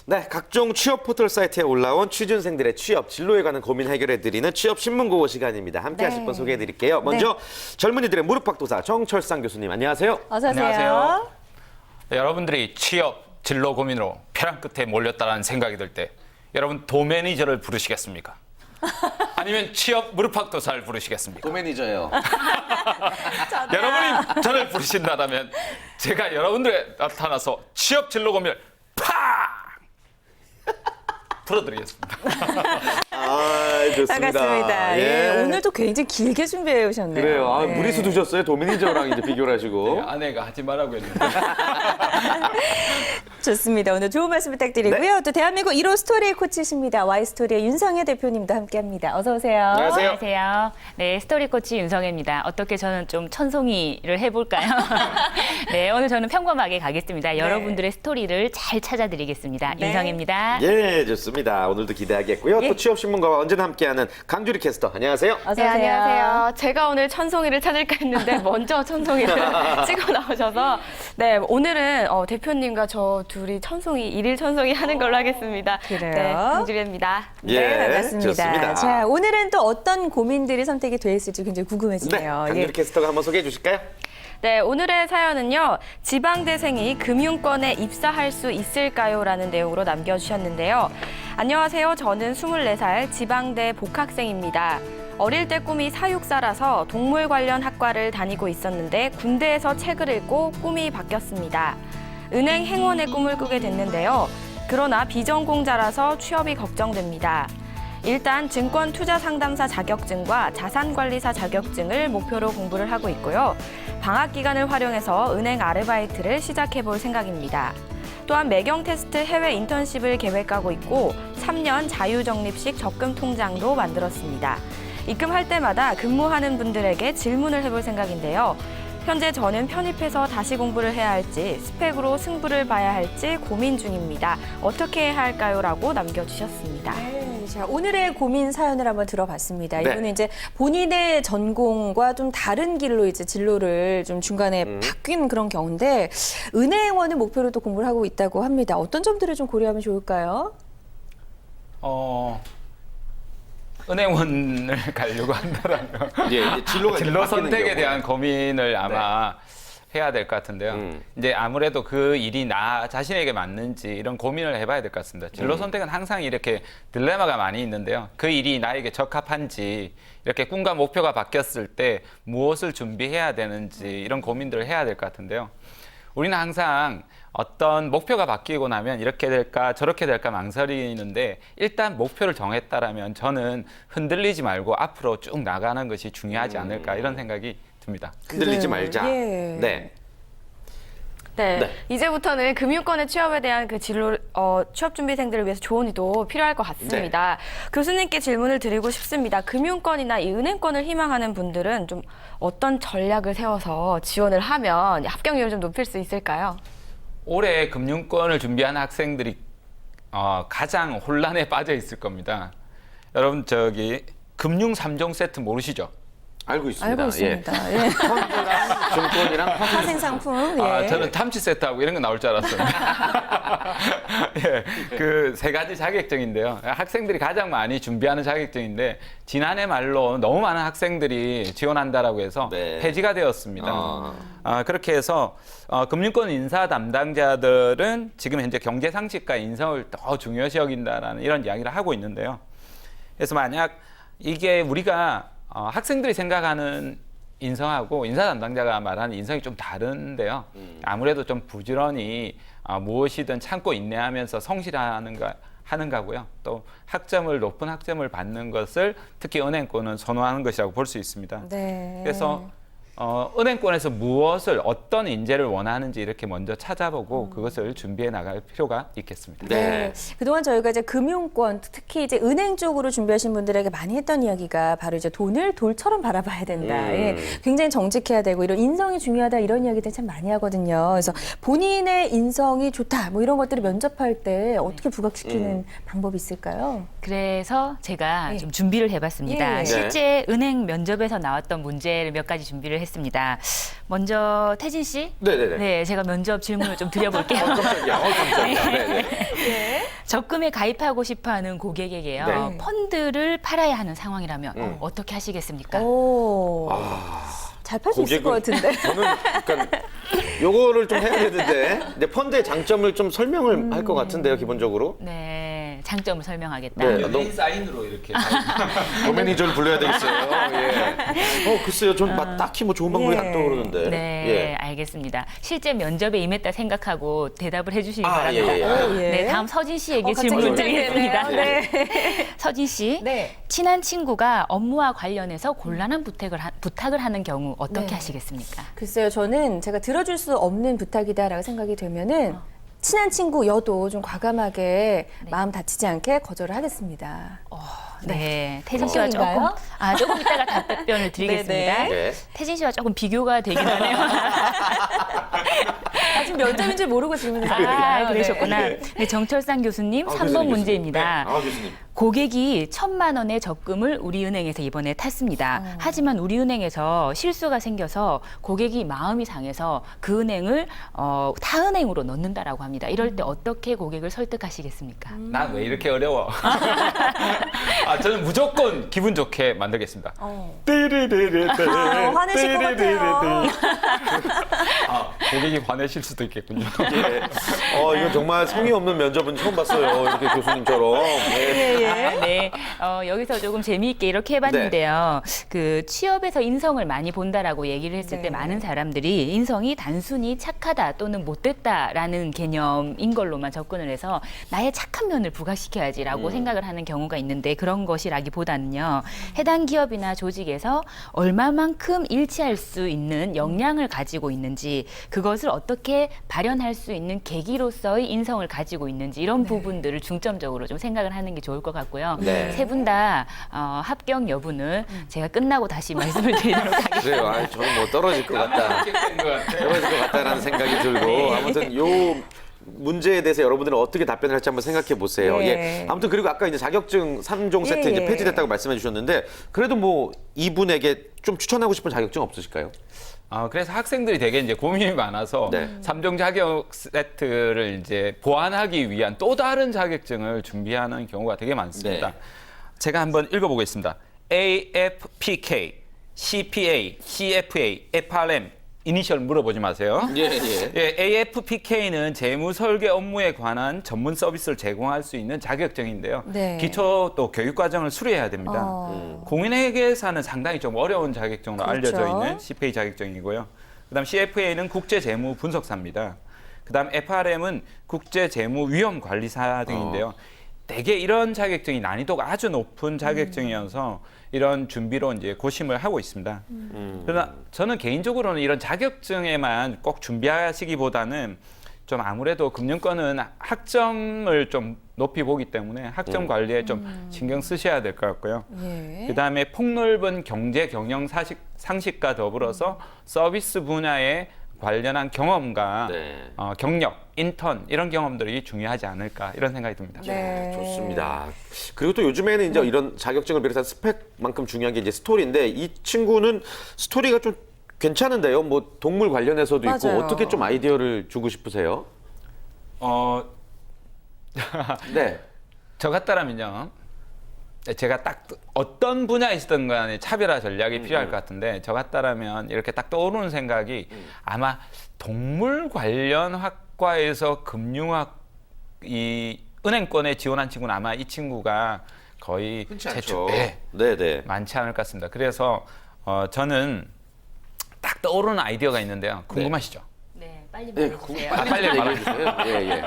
네, 각종 취업 포털 사이트에 올라온 취준생들의 취업, 진로에 관한 고민 해결해드리는 취업 신문고고 시간입니다. 함께 네. 하실 분 소개해드릴게요. 먼저 젊은이들의 무릎팍도사 정철상 교수님, 안녕하세요. 어서 오세요. 안녕하세요. 네, 여러분들이 취업, 진로 고민으로 벼랑 끝에 몰렸다는 생각이 들 때 여러분 도매니저를 부르시겠습니까? 아니면 취업 무릎팍도사를 부르시겠습니까? 도매니저예요. 여러분이 저를 부르신다면 제가 여러분들에 나타나서 취업 진로 고민을 팍! 풀어드리겠습니다. 아, 좋습니다. 반갑습니다. 예, 오늘도 굉장히 길게 준비해 오셨네요. 그래요. 아, 네. 무리수 두셨어요. 도매니저랑 이제 비교를 하시고. 아내가 하지 말라고 했는데. 좋습니다. 오늘 좋은 말씀 부탁드리고요. 또 대한민국 1호 스토리 코치십니다. Y스토리의 윤성혜 대표님도 함께합니다. 어서 오세요. 안녕하세요. 안녕하세요. 네, 스토리 코치 윤성혜입니다. 어떻게 저는 좀 천송이를 해볼까요? 네, 오늘 저는 평범하게 가겠습니다. 여러분들의 스토리를 잘 찾아드리겠습니다. 네. 윤성혜입니다. 예, 좋습니다. 오늘도 기대하겠고요. 예. 또 취업신문가와 언제나 함께하는 강주리 캐스터, 안녕하세요. 어서 네, 오세요. 안녕하세요. 제가 오늘 천송이를 찾을까 했는데 먼저 천송이를 찍어 나오셔서 네, 오늘은 대표님과 저 둘이 천송이, 일일 천송이 하는 걸로 하겠습니다. 그래요? 네, 강주리입니다. 네, 반갑습니다. 좋습니다. 자, 오늘은 또 어떤 고민들이 선택이 되어 있을지 굉장히 네, 궁금해지네요. 강주리 캐스터가 한번 소개해 주실까요? 네, 오늘의 사연은요. 지방대생이 금융권에 입사할 수 있을까요? 라는 내용으로 남겨주셨는데요. 안녕하세요. 저는 24살 지방대 복학생입니다. 어릴 때 꿈이 사육사라서 동물 관련 학과를 다니고 있었는데 군대에서 책을 읽고 꿈이 바뀌었습니다. 은행 행원의 꿈을 꾸게 됐는데요. 그러나 비전공자라서 취업이 걱정됩니다. 일단 증권 투자 상담사 자격증과 자산관리사 자격증을 목표로 공부를 하고 있고요. 방학 기간을 활용해서 은행 아르바이트를 시작해 볼 생각입니다. 또한 매경 테스트 해외 인턴십을 계획하고 있고 3년 자유적립식 적금 통장도 만들었습니다. 입금할 때마다 근무하는 분들에게 질문을 해볼 생각인데요. 현재 저는 편입해서 다시 공부를 해야 할지 스펙으로 승부를 봐야 할지 고민 중입니다. 어떻게 해야 할까요? 라고 남겨주셨습니다. 네, 자, 오늘의 고민 사연을 한번 들어봤습니다. 네. 이분은 이제 본인의 전공과 좀 다른 길로 이제 진로를 좀 중간에 바뀐 그런 경우인데 은행원을 목표로 또 공부를 하고 있다고 합니다. 어떤 점들을 좀 고려하면 좋을까요? 은행원을 가려고 한다라면 이제 진로가 진로 바뀌는 선택에 경우. 대한 고민을 아마 해야 될 것 같은데요. 이제 아무래도 그 일이 나 자신에게 맞는지 이런 고민을 해봐야 될 것 같습니다. 진로 선택은 항상 이렇게 딜레마가 많이 있는데요. 그 일이 나에게 적합한지 이렇게 꿈과 목표가 바뀌었을 때 무엇을 준비해야 되는지 이런 고민들을 해야 될 것 같은데요. 우리는 항상 어떤 목표가 바뀌고 나면 이렇게 될까 저렇게 될까 망설이는데 일단 목표를 정했다라면 저는 흔들리지 말고 앞으로 쭉 나가는 것이 중요하지 않을까 이런 생각이 듭니다. 흔들리지 그래요. 말자. 예. 네. 네, 네. 이제부터는 금융권의 취업에 대한 그 진로, 취업 준비생들을 위해서 조언이도 필요할 것 같습니다. 교수님께 질문을 드리고 싶습니다. 금융권이나 이 은행권을 희망하는 분들은 좀 어떤 전략을 세워서 지원을 하면 합격률을 좀 높일 수 있을까요? 올해 금융권을 준비하는 학생들이 가장 혼란에 빠져 있을 겁니다. 여러분 금융 3종 세트 모르시죠? 알고 있습니다. 알고 있습니다. 예. 펀드랑 증권이랑 화생 상품. 예. 저는 탐치 세트하고 이런 거 나올 줄 알았어요. 예, 그 세 가지 자격증인데요. 학생들이 가장 많이 준비하는 자격증인데 지난해 말로 너무 많은 학생들이 지원한다라고 해서 네. 폐지가 되었습니다. 그렇게 해서 금융권 인사 담당자들은 지금 현재 경제 상식과 인성을 더 중요시 여긴다라는 이런 이야기를 하고 있는데요. 그래서 만약 이게 우리가 학생들이 생각하는 인성하고 인사 담당자가 말하는 인성이 좀 다른데요. 아무래도 좀 부지런히 무엇이든 참고 인내하면서 성실하는가고요. 또 높은 학점을 받는 것을 특히 은행권은 선호하는 것이라고 볼 수 있습니다. 네. 그래서 은행권에서 무엇을 어떤 인재를 원하는지 이렇게 먼저 찾아보고 그것을 준비해 나갈 필요가 있겠습니다. 네. 그동안 저희가 이제 금융권, 특히 이제 은행 쪽으로 준비하신 분들에게 많이 했던 이야기가 바로 이제 돈을 돌처럼 바라봐야 된다. 예, 굉장히 정직해야 되고 이런 인성이 중요하다 이런 이야기들 참 많이 하거든요. 그래서 본인의 인성이 좋다 뭐 이런 것들을 면접할 때 어떻게 부각시키는 방법이 있을까요? 그래서 제가 예. 좀 준비를 해봤습니다. 예. 실제 은행 면접에서 나왔던 문제를 몇 가지 준비를 했습니다. 먼저 태진 씨, 네네네. 네, 제가 면접 질문을 좀 드려볼게요. 깜짝이야. 깜짝이야. 네네. 적금에 가입하고 싶어하는 고객에게요. 네. 펀드를 팔아야 하는 상황이라면 어떻게 하시겠습니까? 오. 잘 팔 수 있을 것 같은데. 저는 약간 요거를 좀 해야 되는데 근데 펀드의 장점을 좀 설명을 할 것 같은데요, 기본적으로. 네, 장점을 설명하겠다. 네. 연예인 사인으로 이렇게 매니저를 불러야 되겠어요. 예. 글쎄요, 전 딱히 뭐 좋은 방법이 안 떠오르는데. 네, 예. 알겠습니다. 실제 면접에 임했다 생각하고 대답을 해주시기 아, 바랍니다. 예, 예. 오, 예. 네, 다음 서진 씨에게 갑자기 질문을 긴장되네요. 드리겠습니다. 네. 서진 씨, 네. 친한 친구가 업무와 관련해서 곤란한 부탁을 하는 경우 어떻게 네. 하시겠습니까? 글쎄요, 저는 제가 들어줄 수 없는 부탁이다라고 생각이 되면은 친한 친구여도 좀 과감하게 마음 다치지 않게 거절을 하겠습니다. 네, 태진 씨와 합격인가요? 조금 이따가 답변을 드리겠습니다. 네네. 네. 태진 씨와 조금 비교가 되긴 하네요. 지금 면접인 줄 모르고 질문을 아, 드렸나요? 그러셨구나. 네, 정철상 교수님, 아, 3번 교수님, 문제입니다. 교수님. 네. 교수님. 고객이 1,000만 원의 적금을 우리은행에서 이번에 탔습니다. 하지만 우리은행에서 실수가 생겨서 고객이 마음이 상해서 그 은행을 타은행으로 넣는다라고 합니다. 이럴 때 어떻게 고객을 설득하시겠습니까? 난 왜 이렇게 어려워? 저는 무조건 기분 좋게 만들겠습니다. 화내실 것 같아요. 고객이 화내실 수도 있겠군요. 예. 이건 정말 성의 없는 면접은 처음 봤어요. 이렇게 교수님처럼. 예. 네, 여기서 조금 재미있게 이렇게 해봤는데요. 그 취업에서 인성을 많이 본다라고 얘기를 했을 때 네. 많은 사람들이 인성이 단순히 착하다 또는 못됐다라는 개념인 걸로만 접근을 해서 나의 착한 면을 부각시켜야지라고 생각을 하는 경우가 있는데 그런 것이라기보다는요. 해당 기업이나 조직에서 얼마만큼 일치할 수 있는 역량을 가지고 있는지 그것을 어떻게 발현할 수 있는 계기로서의 인성을 가지고 있는지 이런 부분들을 중점적으로 좀 생각을 하는 게 좋을 것 같고요. 네. 세 분 다 합격 여부는 제가 끝나고 다시 말씀을 드리도록 하겠습니다. 그래요. 저는 뭐 떨어질 것 같다. 떨어질 것 같다라는 생각이 들고 아무튼 요 문제에 대해서 여러분들은 어떻게 답변을 할지 한번 생각해 보세요. 예. 예. 아무튼 그리고 아까 이제 자격증 3종 세트 예, 이제 예. 폐지됐다고 말씀해 주셨는데 그래도 뭐 이분에게 좀 추천하고 싶은 자격증 없으실까요? 그래서 학생들이 되게 이제 고민이 많아서 네. 3종 자격 세트를 이제 보완하기 위한 또 다른 자격증을 준비하는 경우가 되게 많습니다. 네. 제가 한번 읽어보겠습니다. AFPK, CPA, CFA, FRM 이니셜 물어보지 마세요. 예, 예. 예, AFPK는 재무 설계 업무에 관한 전문 서비스를 제공할 수 있는 자격증인데요. 네. 기초 또 교육 과정을 수료해야 됩니다. 공인회계사는 상당히 좀 어려운 자격증으로 그렇죠. 알려져 있는 CPA 자격증이고요. 그다음 CFA는 국제 재무 분석사입니다. 그다음 FRM은 국제 재무 위험 관리사 등인데요. 대개 이런 자격증이 난이도가 아주 높은 자격증이어서 이런 준비로 이제 고심을 하고 있습니다. 그러나 저는 개인적으로는 이런 자격증에만 꼭 준비하시기보다는 좀 아무래도 금융권은 학점을 좀 높이 보기 때문에 학점 관리에 좀 신경 쓰셔야 될 것 같고요. 예. 그다음에 폭넓은 경제 경영 상식과 더불어서 서비스 분야에 관련한 경험과 네. 경력, 인턴 이런 경험들이 중요하지 않을까 이런 생각이 듭니다. 네. 좋습니다. 그리고 또 요즘에는 이제 이런 자격증을 비롯한 스펙만큼 중요한 게 이제 스토리인데 이 친구는 스토리가 좀 괜찮은데요. 뭐 동물 관련해서도 있고 맞아요. 어떻게 좀 아이디어를 주고 싶으세요? 네. 저 같다라면요. 제가 딱 어떤 분야에 있었던 간에 차별화 전략이 필요할 것 같은데 저 같다라면 이렇게 딱 떠오르는 생각이 아마 동물 관련 학과에서 금융학 이 은행권에 지원한 친구는 아마 이 친구가 거의 흔치 않죠. 네, 네네. 많지 않을 것 같습니다. 그래서 저는 딱 떠오르는 아이디어가 있는데요. 궁금하시죠? 네, 빨리 네, 말해주세요. 빨리 얘기해 주세요. 예, 예.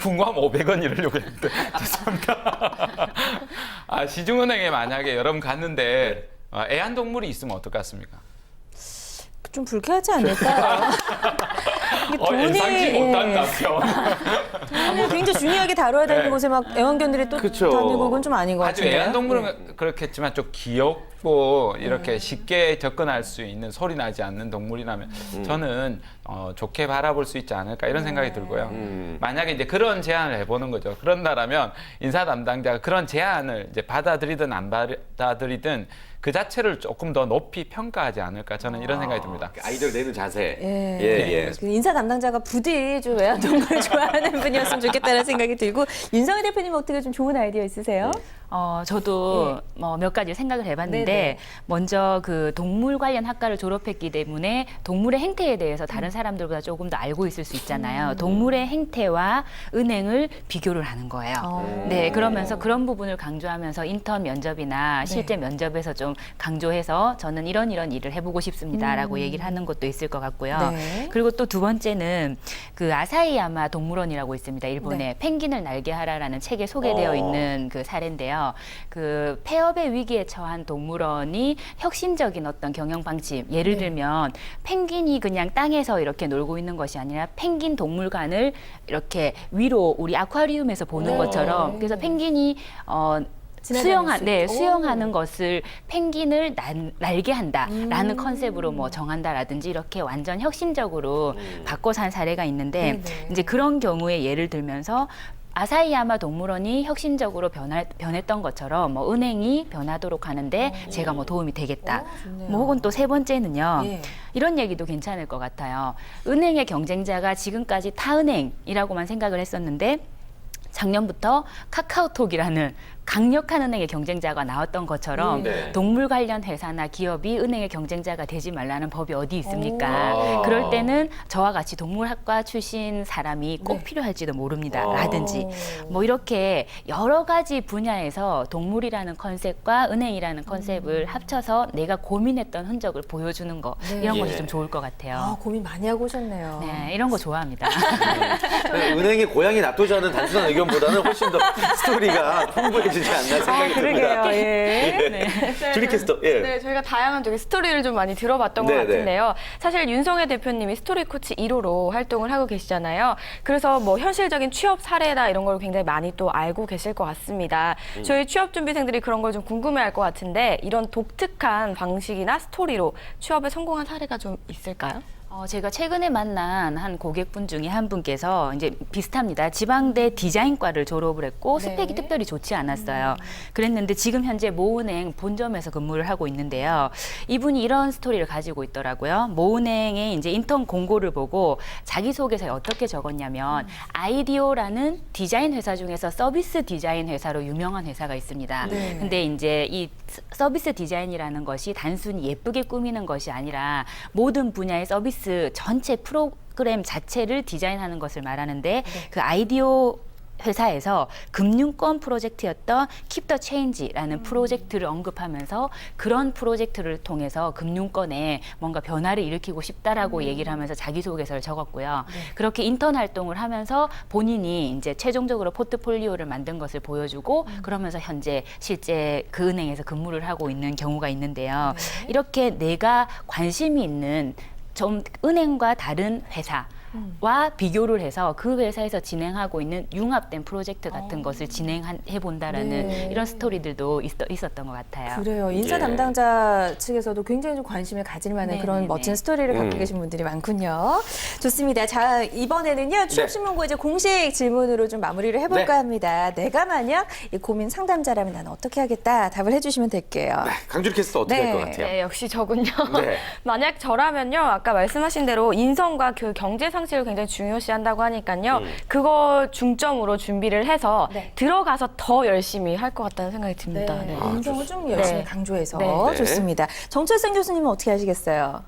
궁금하면 500원 이러려고 했는데 죄송합니다. 시중은행에 만약에 여러분 갔는데 애완동물이 있으면 어떨 것 같습니까? 좀 불쾌하지 않을까요? 이게 예상치 못한 답변. 돈을 굉장히 중요하게 다뤄야 되는 네. 곳에 막 애완견들이 또 그쵸. 다니고 그건 좀 아닌 것 아주 같은데요. 애완동물은 그렇겠지만 좀 밝고 이렇게 쉽게 접근할 수 있는 소리 나지 않는 동물이라면 저는 좋게 바라볼 수 있지 않을까 이런 생각이 들고요. 만약에 이제 그런 제안을 해보는 거죠. 그런다라면 인사 담당자가 그런 제안을 이제 받아들이든 안 받아들이든 그 자체를 조금 더 높이 평가하지 않을까 저는 이런 생각이 듭니다. 아이들 내는 자세. 예. 그 인사 담당자가 부디 좀 애완동물을 좋아하는 분이었으면 좋겠다는 생각이 들고 윤성희 대표님 어떻게 좀 좋은 아이디어 있으세요? 저도 뭐 몇 가지 생각을 해봤는데 네네. 먼저 그 동물 관련 학과를 졸업했기 때문에 동물의 행태에 대해서 다른 사람들보다 조금 더 알고 있을 수 있잖아요. 동물의 행태와 은행을 비교를 하는 거예요. 네, 그러면서 그런 부분을 강조하면서 인턴 면접이나 실제 면접에서 좀 강조해서 저는 이런 일을 해보고 싶습니다라고 얘기를 하는 것도 있을 것 같고요. 네. 그리고 또 두 번째는 그 아사히야마 동물원이라고 있습니다. 일본에 펭귄을 날게 하라라는 책에 소개되어 있는 그 사례인데요. 그 폐업의 위기에 처한 동물원이 혁신적인 어떤 경영 방침, 예를 들면 펭귄이 그냥 땅에서 이렇게 놀고 있는 것이 아니라 펭귄 동물관을 이렇게 위로 우리 아쿠아리움에서 보는 것처럼 그래서 펭귄이 수영하는 것을 펭귄을 날게 한다라는 컨셉으로 뭐 정한다라든지 이렇게 완전 혁신적으로 바꿔 산 사례가 있는데 이제 그런 경우에 예를 들면서 아사히야마 동물원이 혁신적으로 변했던 것처럼 뭐 은행이 변하도록 하는데 제가 뭐 도움이 되겠다. 뭐 혹은 또 세 번째는요. 이런 얘기도 괜찮을 것 같아요. 은행의 경쟁자가 지금까지 타은행이라고만 생각을 했었는데 작년부터 카카오톡이라는 강력한 은행의 경쟁자가 나왔던 것처럼 동물 관련 회사나 기업이 은행의 경쟁자가 되지 말라는 법이 어디 있습니까? 그럴 때는 저와 같이 동물학과 출신 사람이 꼭 필요할지도 모릅니다. 라든지 뭐 이렇게 여러 가지 분야에서 동물이라는 컨셉과 은행이라는 컨셉을 합쳐서 내가 고민했던 흔적을 보여주는 거 이런 것이 좀 좋을 것 같아요. 고민 많이 하고 오셨네요. 네, 이런 거 좋아합니다. 은행의 고양이 놔두지 않은 단순한 의견보다는 훨씬 더 스토리가 풍부해지지 않나 생각이 듭니다. 그러게요. 예. 주리 캐스터. 네, 저희가 다양한 쪽의 스토리를 좀 많이 들어봤던 것 네네. 같은데요. 사실 윤성혜 대표님이 스토리 코치 1호로 활동을 하고 계시잖아요. 그래서 뭐 현실적인 취업 사례나 이런 걸 굉장히 많이 또 알고 계실 것 같습니다. 저희 취업 준비생들이 그런 걸 좀 궁금해할 것 같은데 이런 독특한 방식이나 스토리로 취업에 성공한 사례가 좀 있을까요? 제가 최근에 만난 한 고객분 중에 한 분께서 이제 비슷합니다. 지방대 디자인과를 졸업을 했고 스펙이 특별히 좋지 않았어요. 그랬는데 지금 현재 모은행 본점에서 근무를 하고 있는데요. 이분이 이런 스토리를 가지고 있더라고요. 모은행의 이제 인턴 공고를 보고 자기소개서에 어떻게 적었냐면 아이디오라는 디자인 회사 중에서 서비스 디자인 회사로 유명한 회사가 있습니다. 근데 이제 이 서비스 디자인이라는 것이 단순히 예쁘게 꾸미는 것이 아니라 모든 분야의 서비스 전체 프로그램 자체를 디자인하는 것을 말하는데 그 아이디오 회사에서 금융권 프로젝트였던 Keep the Change라는 프로젝트를 언급하면서 그런 프로젝트를 통해서 금융권에 뭔가 변화를 일으키고 싶다라고 얘기를 하면서 자기소개서를 적었고요. 그렇게 인턴 활동을 하면서 본인이 이제 최종적으로 포트폴리오를 만든 것을 보여주고 그러면서 현재 실제 그 은행에서 근무를 하고 있는 경우가 있는데요. 이렇게 내가 관심이 있는 좀 은행과 다른 회사와 비교를 해서 그 회사에서 진행하고 있는 융합된 프로젝트 같은 것을 진행해 본다라는 이런 스토리들도 있었던 것 같아요. 그래요. 인사 담당자 측에서도 굉장히 좀 관심을 가질 만한 네, 그런 네, 멋진 네. 스토리를 갖고 계신 분들이 많군요. 좋습니다. 자, 이번에는요. 취업신문고 이제 공식 질문으로 좀 마무리를 해볼까 합니다. 내가 만약 이 고민 상담자라면 나는 어떻게 하겠다. 답을 해주시면 될게요. 강주리 캐스터 어떻게 할 것 같아요? 네, 역시 저군요. 네. 만약 저라면요, 아까 말씀하신 대로 인성과 그 경제 상식을 굉장히 중요시한다고 하니까요, 그거 중점으로 준비를 해서 들어가서 더 열심히 할 것 같다는 생각이 듭니다. 네. 인성을 좀 열심히 네. 강조해서 네. 좋습니다. 정철생 교수님은 어떻게 하시겠어요?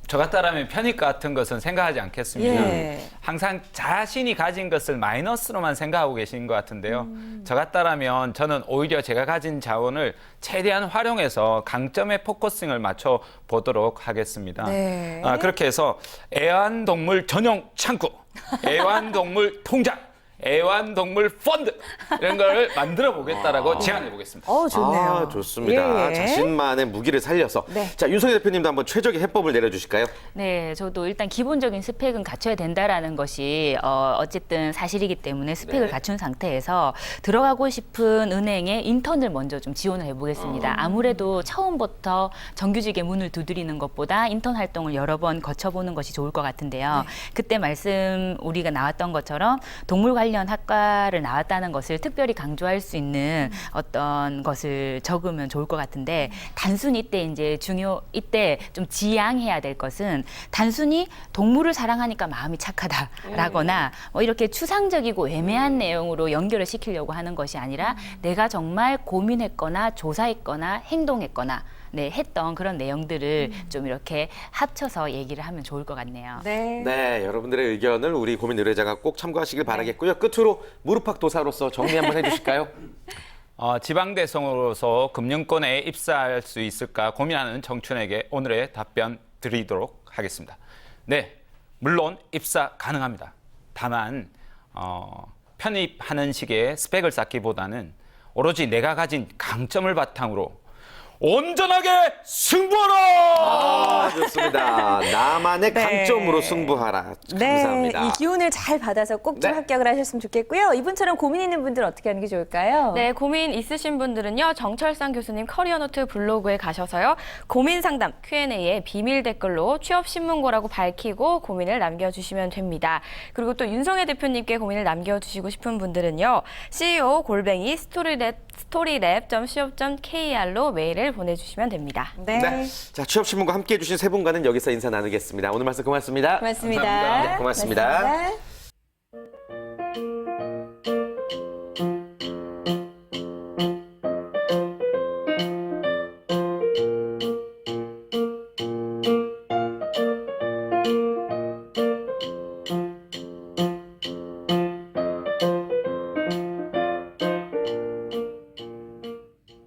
저 같다라면 편입 같은 것은 생각하지 않겠습니다. 예. 항상 자신이 가진 것을 마이너스로만 생각하고 계신 것 같은데요. 저 같다라면 저는 오히려 제가 가진 자원을 최대한 활용해서 강점에 포커싱을 맞춰 보도록 하겠습니다. 네. 그렇게 해서 애완동물 전용 창구, 애완동물 통장, 애완동물 펀드 이런 걸 만들어 보겠다라고 제안해 보겠습니다. 좋네요. 아, 좋습니다. 예, 예. 자신만의 무기를 살려서. 네. 자, 윤석열 대표님도 한번 최적의 해법을 내려주실까요? 네, 저도 일단 기본적인 스펙은 갖춰야 된다라는 것이 어쨌든 사실이기 때문에 스펙을 네. 갖춘 상태에서 들어가고 싶은 은행에 인턴을 먼저 좀 지원을 해보겠습니다. 아무래도 처음부터 정규직의 문을 두드리는 것보다 인턴 활동을 여러 번 거쳐보는 것이 좋을 것 같은데요. 그때 말씀 우리가 나왔던 것처럼 동물 관련 학과를 나왔다는 것을 특별히 강조할 수 있는 어떤 것을 적으면 좋을 것 같은데 단순히 이때 좀 지양해야 될 것은 단순히 동물을 사랑하니까 마음이 착하다라거나 뭐 이렇게 추상적이고 애매한 내용으로 연결을 시키려고 하는 것이 아니라 내가 정말 고민했거나 조사했거나 행동했거나 했던 그런 내용들을 좀 이렇게 합쳐서 얘기를 하면 좋을 것 같네요. 네. 네, 여러분들의 의견을 우리 고민 의뢰자가 꼭 참고하시길 바라겠고요. 끝으로 무릎팍도사로서 정리 한번 해주실까요? 지방대생으로서 금융권에 입사할 수 있을까 고민하는 청춘에게 오늘의 답변 드리도록 하겠습니다. 네, 물론 입사 가능합니다. 다만 편입하는 식의 스펙을 쌓기보다는 오로지 내가 가진 강점을 바탕으로 온전하게 승부하라! 좋습니다. 나만의 강점으로 승부하라. 감사합니다. 네, 이 기운을 잘 받아서 꼭 좀 네. 합격을 하셨으면 좋겠고요. 이분처럼 고민 있는 분들은 어떻게 하는 게 좋을까요? 네, 고민 있으신 분들은요. 정철상 교수님 커리어노트 블로그에 가셔서요. 고민 상담 Q&A에 비밀 댓글로 취업신문고라고 밝히고 고민을 남겨주시면 됩니다. 그리고 또 윤석열 대표님께 고민을 남겨주시고 싶은 분들은요. CEO@스토리랩.co.kr로 메일을 보내주시면 됩니다. 네. 네. 자, 취업신문과 함께해 주신 세 분과는 여기서 인사 나누겠습니다. 오늘 말씀 고맙습니다. 고맙습니다. 감사합니다. 네, 고맙습니다. 고맙습니다.